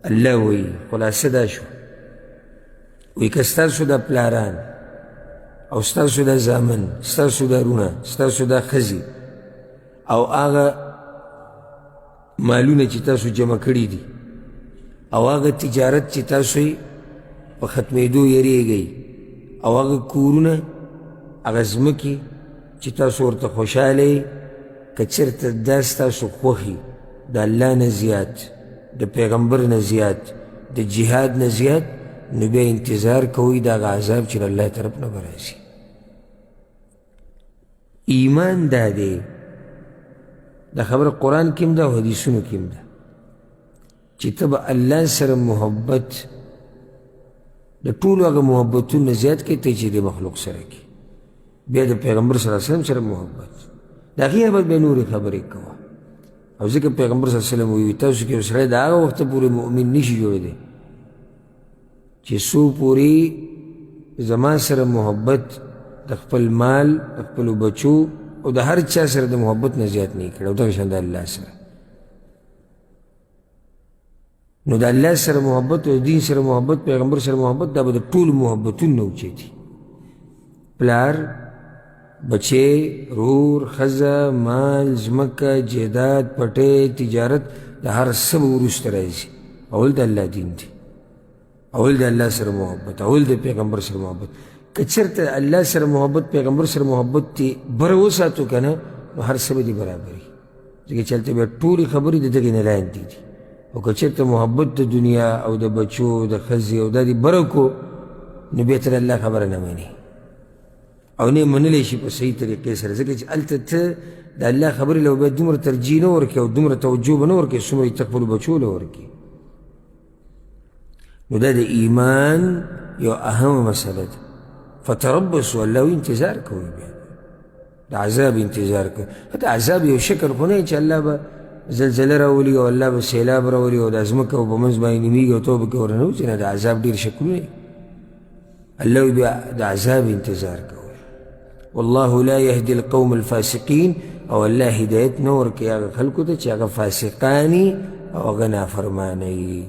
الله وی خلاصه دا شو وی که ستاسو دا پلاران او ستاسو دا زامن ستاسو دا رونه ستاسو دا خزی او آغا مالونه چی تاسو جمع کری دی او آغا تجارت چی تاسوی پا ختمیدو یریگئی او آغا کورونه آغا زمکی چی تاسو ورطا خوشحالی کچرت دا ستاسو خوخی دا اللہ نزیاد دا پیغمبر نزیاد دا جہاد نزیاد نو بیا انتظار کوئی دا آغا عذاب چی اللہ طرف نبراسی ایمان دا دے دا خبر قرآن کم دا و حدیثونو کم دا چی تب اللہ سر محبت دا طول آغا محبتون نزیاد کی تی چی دے مخلوق سر کی بیا دا پیغمبر صلی اللہ علیہ وسلم سر محبت دا غیر بات بے نوری خبر ایک کوا او ذکر پیغمبر صلی اللہ علیہ وسلم ویوی تاوسو کی رسول دا آغا وقت پوری مؤمن نیشی جوڑے دے چی سو پوری زمان سر محبت دا خپل مال دا خپل بچو او دا ہر چا سر دا محبت نزیاد نہیں کرد او دا غشان دا اللہ سر نو دا اللہ سر محبت او دین سر محبت پیغمبر سر محبت دا با دا طول محبتون نوچے تھی پلار بچے رور خزا مال زمکہ جیداد پٹے تجارت دا ہر سب ورست رائزی اول دا اللہ دین دی اول دا اللہ سر محبت اول دا پیغمبر سر محبت کچرتا اللہ سر محبت پیغمبر سر محبت تی برو ساتو کنا نو ہر سب دی برابری جگہ چلتے بیا طولی خبری دا دگی نلائن دی دی او کچرتا محبت دا دنیا او دا بچو دا خزی او دا دی برو کو نو بیتر اللہ خبر نمانی او نه منلیشی پا صحیح طریقے سر زکر چی علتا تا دا اللہ خبری لو بیا دمر ترجیح نورکی او دمر توجوب نورکی سمری تقبل بچو نورکی نو دا دا ایمان یو اهم مسئلہ دا فتربصوا اللہ انتظار کوئی بیا دا عذاب انتظار کوئی حتی عذاب یو شکر خونه چی اللہ با زلزل راولی او اللہ با سیلاب راولی او دا ازمک او بمنز بائی نمیگ او توبک ورنو چینا دا عذاب دیر شکل نہیں اللہ بیا دا عذاب انتظار کوئی واللہ لا يهدي القوم الفاسقین او اللہ ہدایت نور کی آگا خلقو تا چی آگا فاسقانی او آگا نافرمانی